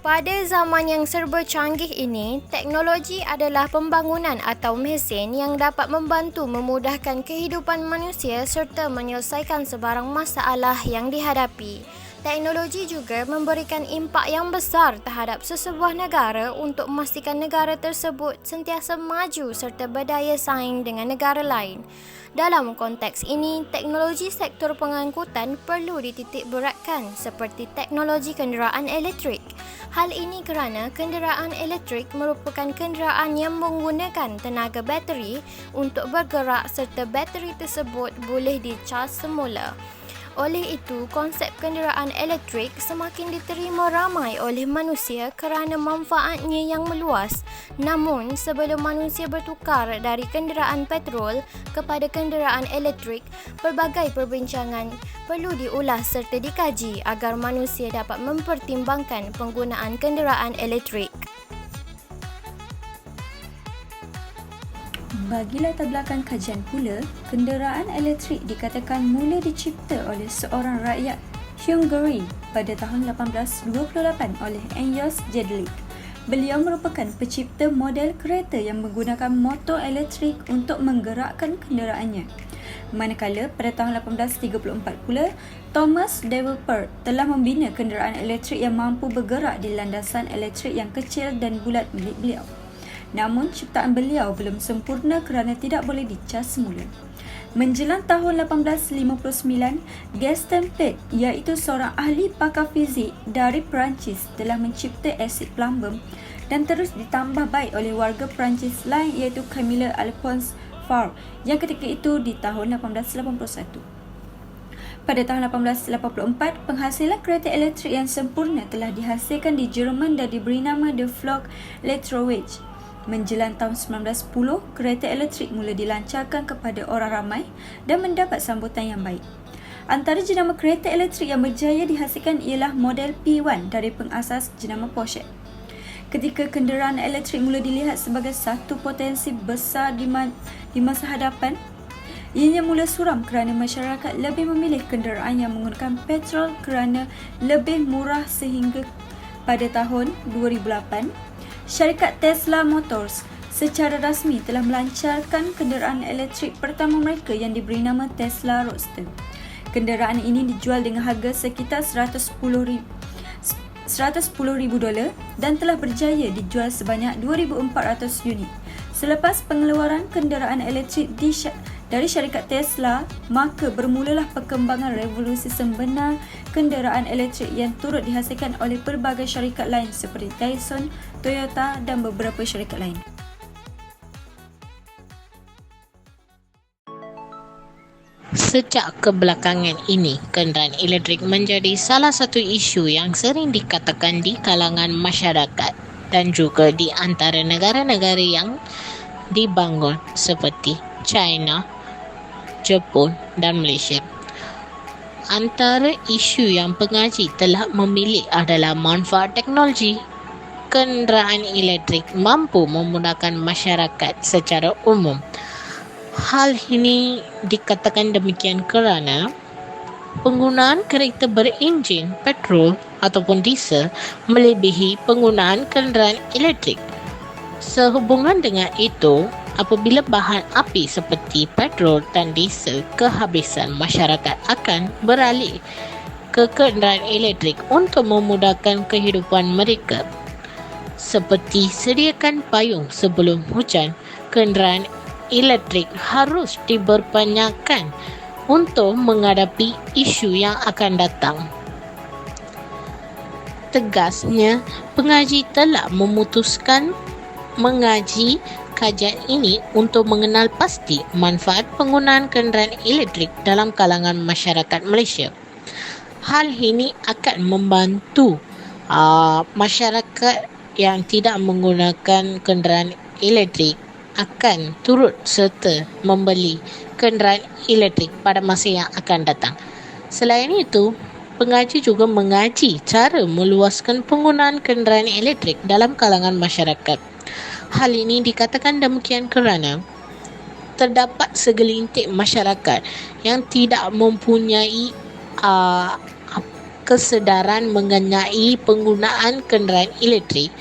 Pada zaman yang serba canggih ini, teknologi adalah pembangunan atau mesin yang dapat membantu memudahkan kehidupan manusia serta menyelesaikan sebarang masalah yang dihadapi. Teknologi juga memberikan impak yang besar terhadap sesebuah negara untuk memastikan negara tersebut sentiasa maju serta berdaya saing dengan negara lain. Dalam konteks ini, teknologi sektor pengangkutan perlu dititik beratkan seperti teknologi kenderaan elektrik. Hal ini kerana kenderaan elektrik merupakan kenderaan yang menggunakan tenaga bateri untuk bergerak serta bateri tersebut boleh dicas semula. Oleh itu, konsep kenderaan elektrik semakin diterima ramai oleh manusia kerana manfaatnya yang meluas. Namun, sebelum manusia bertukar dari kenderaan petrol kepada kenderaan elektrik, pelbagai perbincangan perlu diulas serta dikaji agar manusia dapat mempertimbangkan penggunaan kenderaan elektrik. Bagi latar belakang kajian pula, kenderaan elektrik dikatakan mula dicipta oleh seorang rakyat Hungary pada tahun 1828 oleh Enyos Jedlik. Beliau merupakan pencipta model kereta yang menggunakan motor elektrik untuk menggerakkan kenderaannya. Manakala pada tahun 1834 pula, Thomas Davenport telah membina kenderaan elektrik yang mampu bergerak di landasan elektrik yang kecil dan bulat milik beliau. Namun, ciptaan beliau belum sempurna kerana tidak boleh dicas semula. Menjelang tahun 1859, Gaston Pitt, iaitu seorang ahli pakar fizik dari Perancis, telah mencipta asid plumbum dan terus ditambah baik oleh warga Perancis lain iaitu Camille Alphonse Faure yang ketika itu di tahun 1881. Pada tahun 1884, penghasilan kereta elektrik yang sempurna telah dihasilkan di Jerman dan diberi nama The Flock Electrowege. Menjelang tahun 1910, kereta elektrik mula dilancarkan kepada orang ramai dan mendapat sambutan yang baik. Antara jenama kereta elektrik yang berjaya dihasilkan ialah model P1 dari pengasas jenama Porsche. Ketika kenderaan elektrik mula dilihat sebagai satu potensi besar di masa hadapan, ianya mula suram kerana masyarakat lebih memilih kenderaan yang menggunakan petrol kerana lebih murah sehingga pada tahun 2008, syarikat Tesla Motors secara rasmi telah melancarkan kenderaan elektrik pertama mereka yang diberi nama Tesla Roadster. Kenderaan ini dijual dengan harga sekitar $110,000 dan telah berjaya dijual sebanyak 2,400 unit. Selepas pengeluaran kenderaan elektrik dari syarikat Tesla, maka bermulalah perkembangan revolusi sebenar kenderaan elektrik yang turut dihasilkan oleh pelbagai syarikat lain seperti Dyson, Toyota dan beberapa syarikat lain. Sejak kebelakangan ini, kenderaan elektrik menjadi salah satu isu yang sering dikatakan di kalangan masyarakat dan juga di antara negara-negara yang dibangun seperti China, Jepun dan Malaysia. Antara isu yang pengaji telah memilih adalah manfaat teknologi. Kenderaan elektrik mampu memudahkan masyarakat secara umum. Hal ini dikatakan demikian kerana penggunaan kereta berenjin petrol ataupun diesel melebihi penggunaan kenderaan elektrik. Sehubungan dengan itu, apabila bahan api seperti petrol dan diesel kehabisan, masyarakat akan beralih ke kenderaan elektrik untuk memudahkan kehidupan mereka. Seperti sediakan payung sebelum hujan, kenderaan elektrik harus diperbanyakan untuk menghadapi isu yang akan datang. Tegasnya, pengaji telah memutuskan mengaji kajian ini untuk mengenal pasti manfaat penggunaan kenderaan elektrik dalam kalangan masyarakat Malaysia. Hal ini akan membantu masyarakat yang tidak menggunakan kenderaan elektrik akan turut serta membeli kenderaan elektrik pada masa yang akan datang. Selain itu, pengaji juga mengaji cara meluaskan penggunaan kenderaan elektrik dalam kalangan masyarakat. Hal ini dikatakan demikian kerana terdapat segelintir masyarakat yang tidak mempunyai kesedaran mengenai penggunaan kenderaan elektrik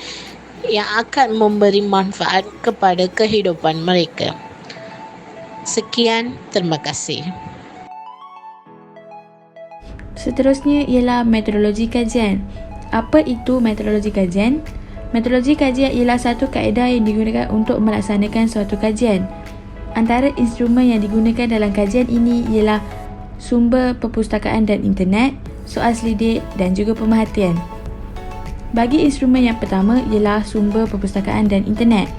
yang akan memberi manfaat kepada kehidupan mereka. Sekian, terima kasih. Seterusnya ialah metodologi kajian. Apa itu metodologi kajian? Metodologi kajian ialah satu kaedah yang digunakan untuk melaksanakan suatu kajian. Antara instrumen yang digunakan dalam kajian ini ialah sumber perpustakaan dan internet, soal selidik dan juga pemerhatian. Bagi instrumen yang pertama ialah sumber perpustakaan dan internet.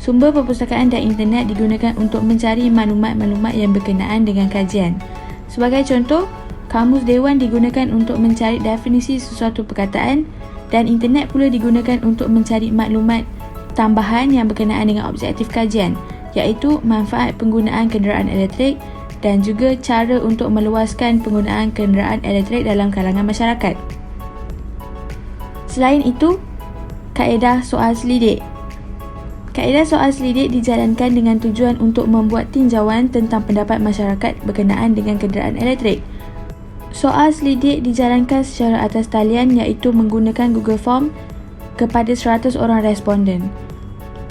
Sumber perpustakaan dan internet digunakan untuk mencari maklumat-maklumat yang berkenaan dengan kajian. Sebagai contoh, kamus dewan digunakan untuk mencari definisi sesuatu perkataan dan internet pula digunakan untuk mencari maklumat tambahan yang berkenaan dengan objektif kajian, iaitu manfaat penggunaan kenderaan elektrik dan juga cara untuk meluaskan penggunaan kenderaan elektrik dalam kalangan masyarakat. Selain itu, kaedah soal selidik. Kaedah soal selidik dijalankan dengan tujuan untuk membuat tinjauan tentang pendapat masyarakat berkenaan dengan kenderaan elektrik. Soal selidik dijalankan secara atas talian iaitu menggunakan Google Form kepada 100 orang responden.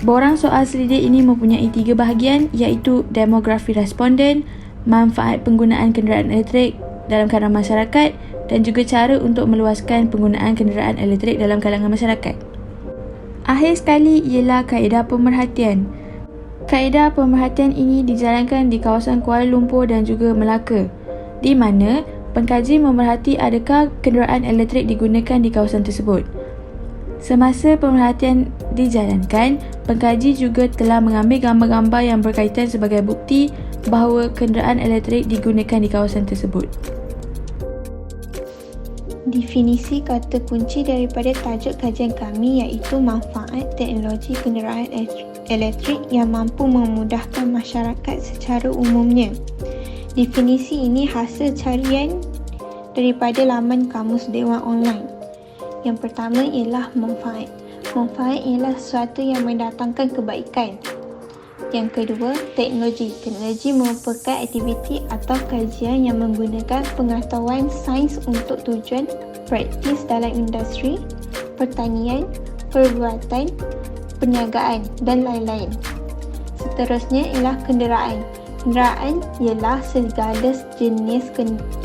Borang soal selidik ini mempunyai 3 bahagian iaitu demografi responden, manfaat penggunaan kenderaan elektrik dalam kalangan masyarakat dan juga cara untuk meluaskan penggunaan kenderaan elektrik dalam kalangan masyarakat. Akhir sekali ialah kaedah pemerhatian. Kaedah pemerhatian ini dijalankan di kawasan Kuala Lumpur dan juga Melaka, di mana pengkaji memerhati adakah kenderaan elektrik digunakan di kawasan tersebut. Semasa pemerhatian dijalankan, pengkaji juga telah mengambil gambar-gambar yang berkaitan sebagai bukti bahawa kenderaan elektrik digunakan di kawasan tersebut. Definisi kata kunci daripada tajuk kajian kami iaitu manfaat teknologi kenderaan elektrik yang mampu memudahkan masyarakat secara umumnya. Definisi ini hasil carian daripada laman Kamus Dewan Online. Yang pertama ialah manfaat. Manfaat ialah sesuatu yang mendatangkan kebaikan. Yang kedua, teknologi. Teknologi merupakan aktiviti atau kajian yang menggunakan pengetahuan sains untuk tujuan praktis dalam industri, pertanian, perbuatan, perniagaan dan lain-lain. Seterusnya ialah kenderaan. Kenderaan ialah segala jenis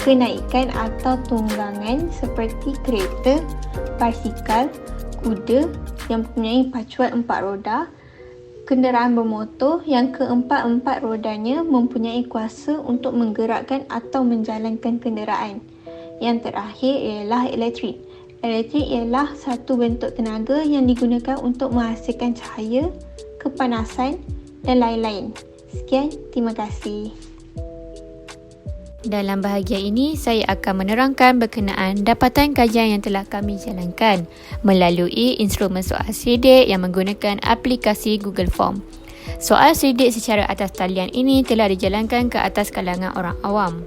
kenaikan atau tunggangan seperti kereta, basikal, kuda yang mempunyai pacuan 4 roda, kenderaan bermotor yang keempat-empat rodanya mempunyai kuasa untuk menggerakkan atau menjalankan kenderaan. Yang terakhir ialah elektrik. Elektrik ialah satu bentuk tenaga yang digunakan untuk menghasilkan cahaya, kepanasan dan lain-lain. Sekian, terima kasih. Dalam bahagian ini, saya akan menerangkan berkenaan dapatan kajian yang telah kami jalankan melalui instrumen soal selidik yang menggunakan aplikasi Google Form. Soal selidik secara atas talian ini telah dijalankan ke atas kalangan orang awam.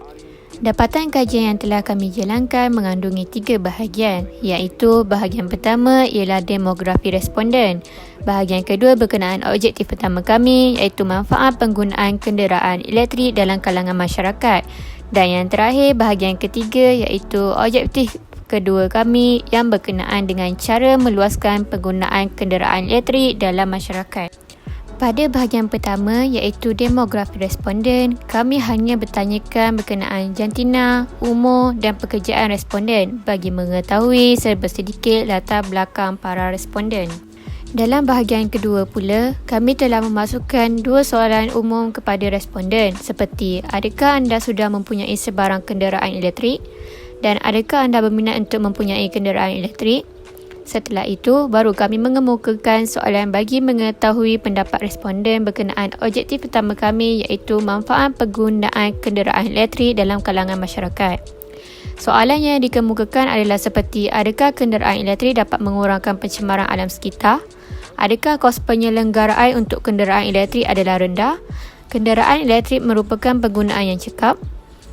Dapatan kajian yang telah kami jalankan mengandungi 3 bahagian, iaitu bahagian pertama ialah demografi responden. Bahagian kedua berkenaan objektif pertama kami, iaitu manfaat penggunaan kenderaan elektrik dalam kalangan masyarakat. Dan yang terakhir, bahagian ketiga iaitu objektif kedua kami yang berkenaan dengan cara meluaskan penggunaan kenderaan elektrik dalam masyarakat. Pada bahagian pertama iaitu demografi responden, kami hanya bertanyakan berkenaan jantina, umur dan pekerjaan responden bagi mengetahui serba sedikit latar belakang para responden. Dalam bahagian kedua pula, kami telah memasukkan 2 soalan umum kepada responden seperti adakah anda sudah mempunyai sebarang kenderaan elektrik dan adakah anda berminat untuk mempunyai kenderaan elektrik. Setelah itu, baru kami mengemukakan soalan bagi mengetahui pendapat responden berkenaan objektif pertama kami iaitu manfaat penggunaan kenderaan elektrik dalam kalangan masyarakat. Soalan yang dikemukakan adalah seperti adakah kenderaan elektrik dapat mengurangkan pencemaran alam sekitar? Adakah kos penyelenggaraan untuk kenderaan elektrik adalah rendah? Kenderaan elektrik merupakan penggunaan yang cekap.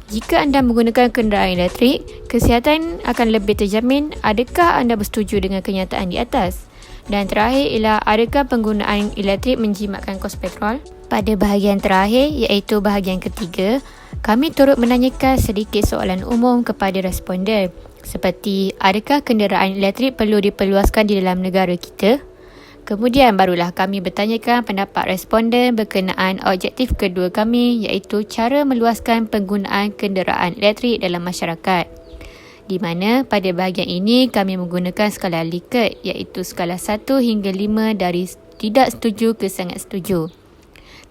Jika anda menggunakan kenderaan elektrik, kesihatan akan lebih terjamin. Adakah anda bersetuju dengan kenyataan di atas? Dan terakhir ialah adakah penggunaan elektrik menjimatkan kos petrol? Pada bahagian terakhir iaitu bahagian ketiga, Kami turut menanyakan sedikit soalan umum kepada responden seperti adakah kenderaan elektrik perlu diperluaskan di dalam negara kita? Kemudian barulah kami bertanyakan pendapat responden berkenaan objektif kedua kami iaitu cara meluaskan penggunaan kenderaan elektrik dalam masyarakat. Di mana pada bahagian ini kami menggunakan skala Likert iaitu skala 1 hingga 5 dari tidak setuju ke sangat setuju.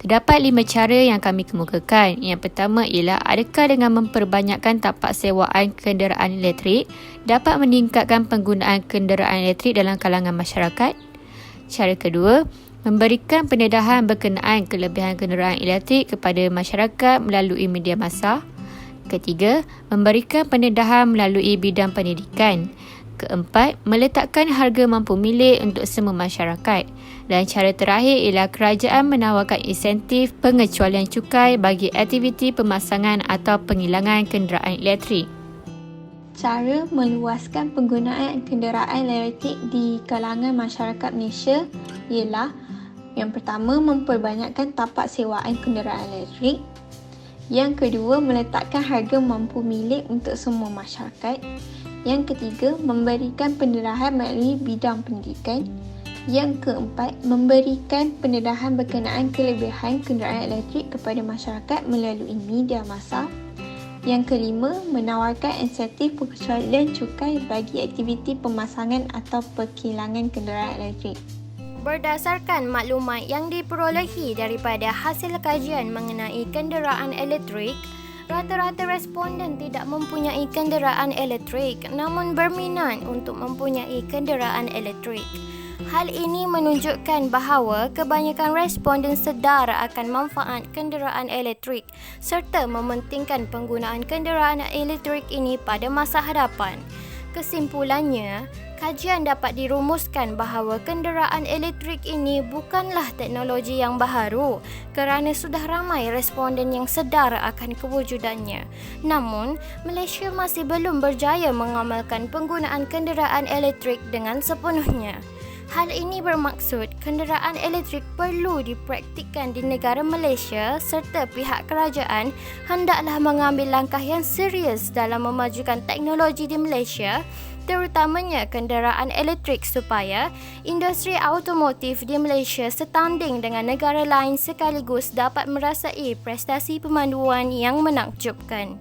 Terdapat 5 cara yang kami kemukakan. Yang pertama ialah adakah dengan memperbanyakkan tapak sewaan kenderaan elektrik dapat meningkatkan penggunaan kenderaan elektrik dalam kalangan masyarakat? Cara kedua, memberikan pendedahan berkenaan kelebihan kenderaan elektrik kepada masyarakat melalui media massa. Ketiga, memberikan pendedahan melalui bidang pendidikan. Keempat, meletakkan harga mampu milik untuk semua masyarakat. Dan cara terakhir ialah kerajaan menawarkan insentif pengecualian cukai bagi aktiviti pemasangan atau penghilangan kenderaan elektrik. Cara meluaskan penggunaan kenderaan elektrik di kalangan masyarakat Malaysia ialah yang pertama, memperbanyakkan tapak sewaan kenderaan elektrik. Yang kedua, meletakkan harga mampu milik untuk semua masyarakat. Yang ketiga, memberikan pendedahan melalui bidang pendidikan. Yang keempat, memberikan pendedahan berkenaan kelebihan kenderaan elektrik kepada masyarakat melalui media massa. Yang kelima, menawarkan insentif pengecualian cukai bagi aktiviti pemasangan atau penghilangan kenderaan elektrik. Berdasarkan maklumat yang diperolehi daripada hasil kajian mengenai kenderaan elektrik, rata-rata responden tidak mempunyai kenderaan elektrik namun berminat untuk mempunyai kenderaan elektrik. Hal ini menunjukkan bahawa kebanyakan responden sedar akan manfaat kenderaan elektrik serta mementingkan penggunaan kenderaan elektrik ini pada masa hadapan. Kesimpulannya, kajian dapat dirumuskan bahawa kenderaan elektrik ini bukanlah teknologi yang baharu kerana sudah ramai responden yang sedar akan kewujudannya. Namun, Malaysia masih belum berjaya mengamalkan penggunaan kenderaan elektrik dengan sepenuhnya. Hal ini bermaksud kenderaan elektrik perlu dipraktikkan di negara Malaysia serta pihak kerajaan hendaklah mengambil langkah yang serius dalam memajukan teknologi di Malaysia, terutamanya kenderaan elektrik supaya industri automotif di Malaysia setanding dengan negara lain sekaligus dapat merasai prestasi pemanduan yang menakjubkan.